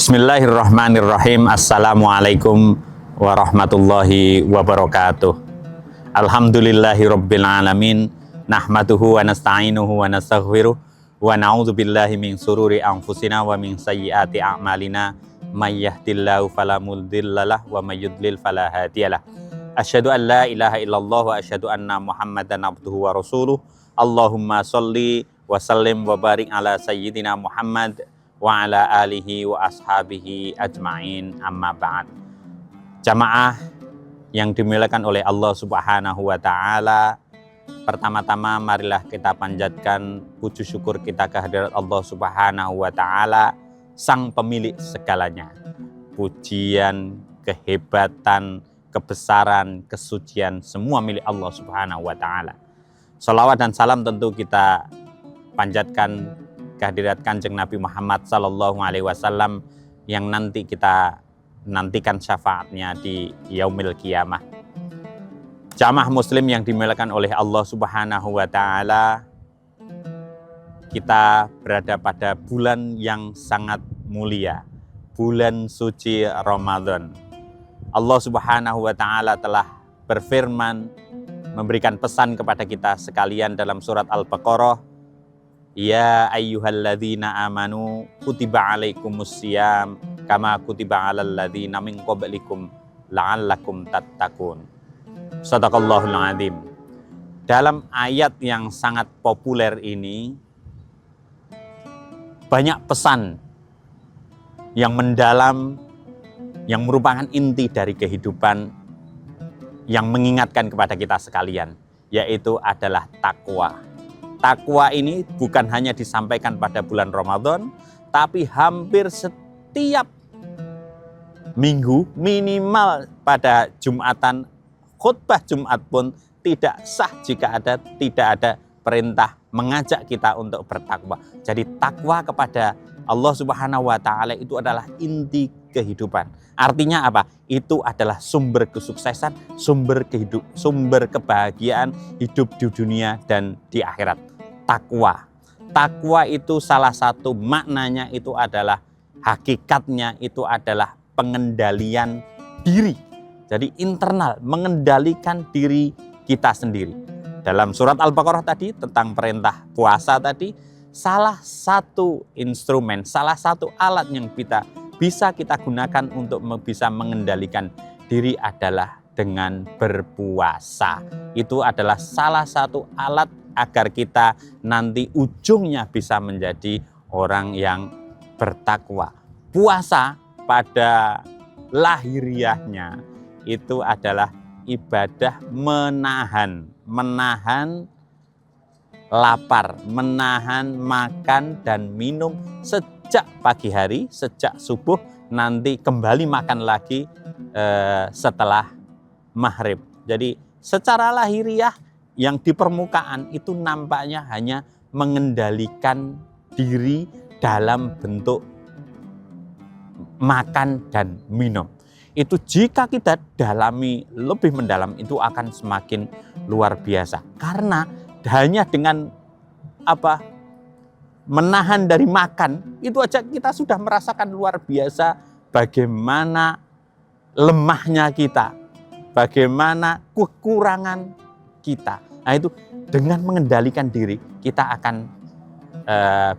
Bismillahirrahmanirrahim. Assalamualaikum warahmatullahi wabarakatuh. Alhamdulillahirabbil alamin. Nahmaduhu wa nasta'inuhu wa nastaghfiruh wa na'udzu billahi min sururi anfusina wa min sayyiati a'malina. May yahdihillahu fala mudhillalah wa may yudlil fala hadiyalah. Asyhadu an la ilaha illallah wa asyhadu anna Muhammadan abduhu wa rasuluh. Allahumma sholli wa sallim wa barik ala sayyidina Muhammad wa ala alihi wa ashabihi ajma'in, amma ba'd. Jamaah yang dimuliakan oleh Allah Subhanahu wa ta'ala, pertama-tama marilah kita panjatkan puji syukur kita kehadirat Allah Subhanahu wa ta'ala, sang pemilik segalanya. Pujian, kehebatan, kebesaran, kesucian semua milik Allah Subhanahu wa ta'ala. Shalawat dan salam tentu kita panjatkan kehadirat Kanjeng Nabi Muhammad Sallallahu Alaihi Wasallam yang nanti kita nantikan syafaatnya di Yaumil Qiyamah. Jamaah muslim yang dimuliakan oleh Allah Subhanahu wa ta'ala, kita berada pada bulan yang sangat mulia, bulan suci Ramadan. Allah Subhanahu wa ta'ala telah berfirman, memberikan pesan kepada kita sekalian dalam surat Al-Baqarah, ya ayyuhalladzina amanu kutiba alaikumusiyam kama kutiba alal ladzina min qablikum la'allakum tattaqun. Shadaqallahul adzim. Dalam ayat yang sangat populer ini banyak pesan yang mendalam, yang merupakan inti dari kehidupan, yang mengingatkan kepada kita sekalian, yaitu adalah takwa. Takwa ini bukan hanya disampaikan pada bulan Ramadan, tapi hampir setiap minggu, minimal pada Jumatan, khutbah Jumat pun tidak sah jika tidak ada perintah mengajak kita untuk bertakwa. Jadi takwa kepada Allah Subhanahu wa ta'ala itu adalah inti kehidupan. Artinya apa? Itu adalah sumber kesuksesan, sumber kebahagiaan hidup di dunia dan di akhirat. Takwa. Takwa itu salah satu maknanya itu adalah, hakikatnya itu adalah pengendalian diri. Jadi internal, mengendalikan diri kita sendiri. Dalam surat Al-Baqarah tadi tentang perintah puasa tadi, salah satu instrumen, salah satu alat yang bisa kita gunakan untuk bisa mengendalikan diri adalah dengan berpuasa. Itu adalah salah satu alat agar kita nanti ujungnya bisa menjadi orang yang bertakwa. Puasa pada lahiriahnya itu adalah ibadah menahan lapar, menahan makan dan minum sejak pagi hari, sejak subuh, nanti kembali makan lagi setelah maghrib. Jadi secara lahiriah yang di permukaan itu nampaknya hanya mengendalikan diri dalam bentuk makan dan minum. Itu jika kita dalami lebih mendalam itu akan semakin luar biasa. Karena hanya dengan menahan dari makan, itu aja kita sudah merasakan luar biasa bagaimana lemahnya kita, bagaimana kekurangan kita. Nah itu dengan mengendalikan diri kita akan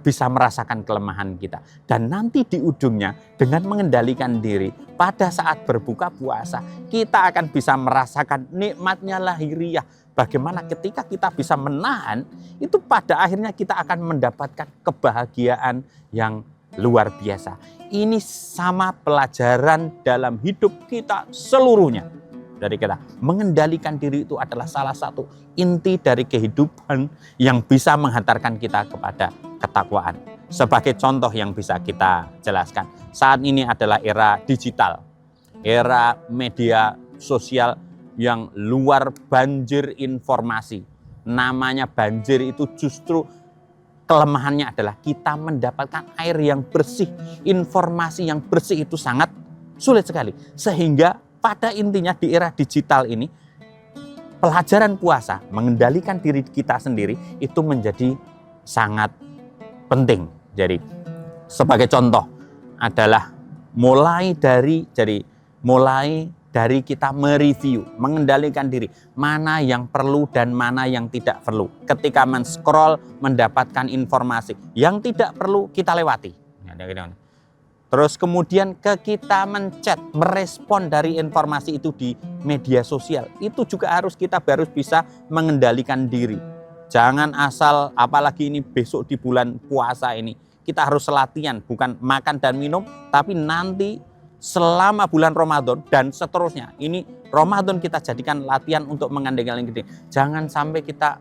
bisa merasakan kelemahan kita. Dan nanti di ujungnya dengan mengendalikan diri pada saat berbuka puasa kita akan bisa merasakan nikmatnya lahiriah. Bagaimana ketika kita bisa menahan itu pada akhirnya kita akan mendapatkan kebahagiaan yang luar biasa. Ini sama pelajaran dalam hidup kita seluruhnya. Dari kita mengendalikan diri itu adalah salah satu inti dari kehidupan yang bisa menghantarkan kita kepada ketakwaan. Sebagai contoh yang bisa kita jelaskan, saat ini adalah era digital, era media sosial yang luar banjir informasi. Namanya banjir itu justru kelemahannya adalah kita mendapatkan air yang bersih, informasi yang bersih itu sangat sulit sekali. Sehingga pada intinya di era digital ini, pelajaran puasa, mengendalikan diri kita sendiri itu menjadi sangat penting. Jadi sebagai contoh adalah mulai dari kita mereview, mengendalikan diri, mana yang perlu dan mana yang tidak perlu. Ketika men-scroll, mendapatkan informasi yang tidak perlu, kita lewati. Terus kemudian kita menchat, merespon dari informasi itu di media sosial. Itu juga kita harus bisa mengendalikan diri. Jangan asal, apalagi ini besok di bulan puasa ini, kita harus latihan, bukan makan dan minum, tapi nanti selama bulan Ramadan dan seterusnya. Ini Ramadan kita jadikan latihan untuk mengendalikan diri. Jangan sampai kita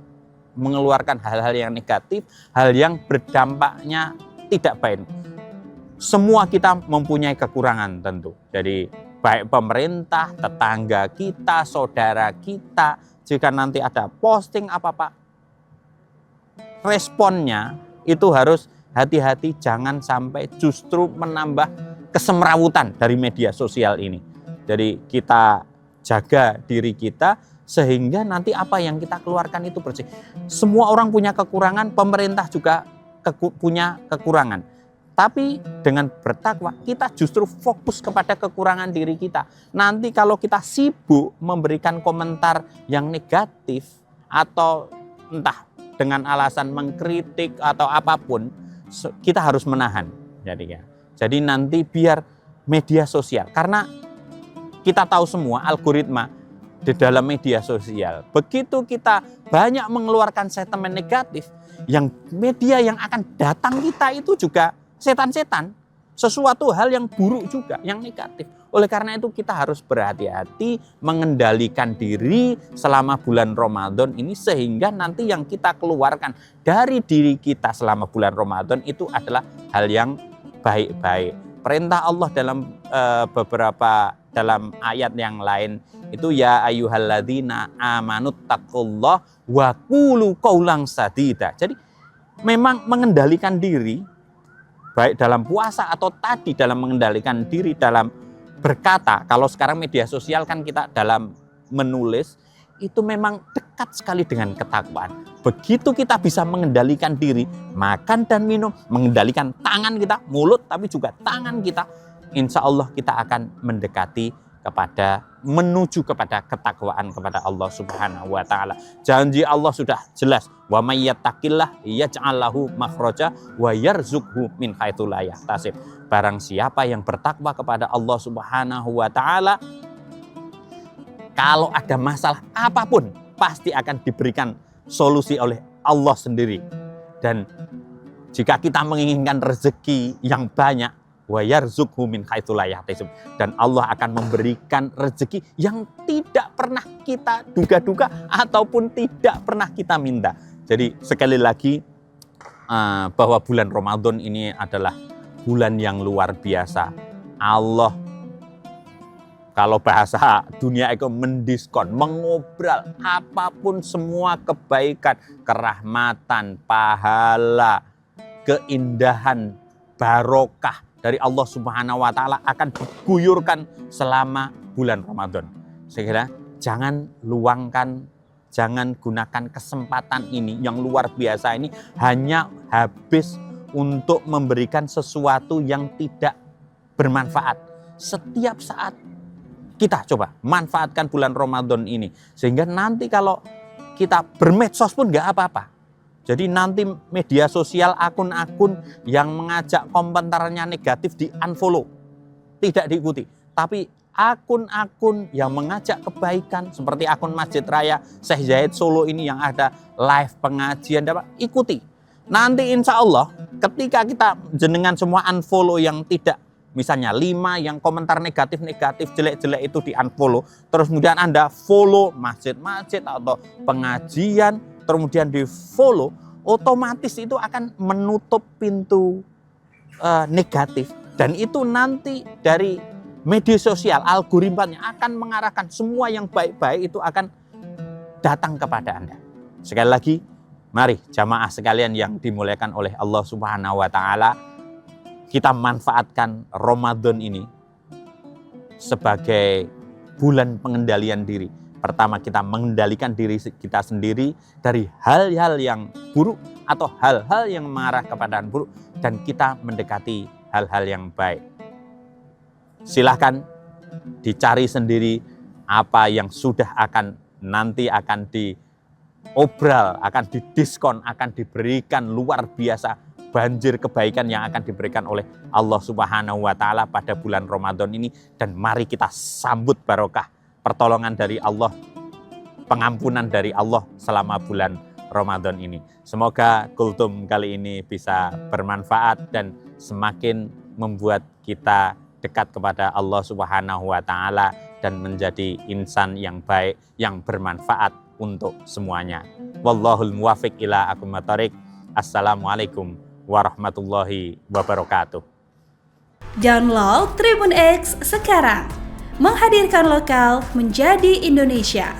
mengeluarkan hal-hal yang negatif, hal yang berdampaknya tidak baik. Semua kita mempunyai kekurangan tentu. Jadi baik pemerintah, tetangga kita, saudara kita, jika nanti ada posting apa-apa, responnya itu harus hati-hati, jangan sampai justru menambah kesemrawutan dari media sosial ini. Jadi kita jaga diri kita sehingga nanti apa yang kita keluarkan itu bersih. Semua orang punya kekurangan, pemerintah juga punya kekurangan. Tapi dengan bertakwa kita justru fokus kepada kekurangan diri kita. Nanti kalau kita sibuk memberikan komentar yang negatif atau entah dengan alasan mengkritik atau apapun, kita harus menahan. Jadi nanti biar media sosial, karena kita tahu semua algoritma di dalam media sosial, begitu kita banyak mengeluarkan sentimen negatif, yang media yang akan datang kita itu juga setan-setan, sesuatu hal yang buruk juga, yang negatif. Oleh karena itu kita harus berhati-hati mengendalikan diri selama bulan Ramadan ini, sehingga nanti yang kita keluarkan dari diri kita selama bulan Ramadan itu adalah hal yang baik-baik. Perintah Allah dalam ayat yang lain itu, ya ayyuhalladzina amanut taqullah wa qulu qaulan sadida. Jadi memang mengendalikan diri baik dalam puasa atau tadi dalam mengendalikan diri dalam berkata. Kalau sekarang media sosial kan kita dalam menulis, itu memang dekat sekali dengan ketakwaan. Begitu kita bisa mengendalikan diri, makan dan minum, mengendalikan tangan kita, mulut, tapi juga tangan kita, insya Allah kita akan menuju kepada ketakwaan kepada Allah Subhanahu wa Ta'ala. Janji Allah sudah jelas, wa may yattaqillah yaj'al lahu makhraja wa yarzuqhu min haitsu la yahtasib. Barang siapa yang bertakwa kepada Allah Subhanahu wa Ta'ala, kalau ada masalah apapun pasti akan diberikan solusi oleh Allah sendiri. Dan jika kita menginginkan rezeki yang banyak, wa yarzuqhu min haitsu la yahtasib, dan Allah akan memberikan rezeki yang tidak pernah kita duga-duga ataupun tidak pernah kita minta. Jadi sekali lagi bahwa bulan Ramadan ini adalah bulan yang luar biasa. Allah, kalau bahasa dunia itu, mendiskon, mengobral apapun, semua kebaikan, kerahmatan, pahala, keindahan, barokah dari Allah Subhanahu wa Ta'ala akan diguyurkan selama bulan Ramadan. Sehingga jangan gunakan kesempatan ini yang luar biasa ini hanya habis untuk memberikan sesuatu yang tidak bermanfaat. Setiap saat kita coba manfaatkan bulan Ramadan ini, sehingga nanti kalau kita bermedsos pun nggak apa-apa. Jadi nanti media sosial, akun-akun yang mengajak komentarnya negatif di unfollow, tidak diikuti. Tapi akun-akun yang mengajak kebaikan seperti akun Masjid Raya Syekh Zayed Solo ini yang ada live pengajian, ikuti. Nanti insya Allah ketika kita jenengan semua unfollow yang tidak, misalnya 5 yang komentar negatif-negatif, jelek-jelek itu di unfollow, terus kemudian Anda follow masjid-masjid atau pengajian, kemudian di follow, otomatis itu akan menutup pintu negatif. Dan itu nanti dari media sosial, algoritmanya akan mengarahkan semua yang baik-baik itu akan datang kepada Anda. Sekali lagi, mari jamaah sekalian yang dimuliakan oleh Allah Subhanahu wa Ta'ala, kita manfaatkan Ramadan ini sebagai bulan pengendalian diri. Pertama, kita mengendalikan diri kita sendiri dari hal-hal yang buruk atau hal-hal yang mengarah kepada buruk, dan kita mendekati hal-hal yang baik. Silahkan dicari sendiri apa yang sudah nanti akan diobral, akan didiskon, akan diberikan luar biasa banjir kebaikan yang akan diberikan oleh Allah Subhanahu wa Ta'ala pada bulan Ramadan ini. Dan mari kita sambut barokah pertolongan dari Allah, pengampunan dari Allah selama bulan Ramadan ini. Semoga kultum kali ini bisa bermanfaat dan semakin membuat kita dekat kepada Allah Subhanahu wa Ta'ala dan menjadi insan yang baik, yang bermanfaat untuk semuanya. Wallahul muwafiq ila aqwamit thoriq. Assalamualaikum warahmatullahi wabarakatuh. Download Tribun X sekarang, menghadirkan lokal menjadi Indonesia.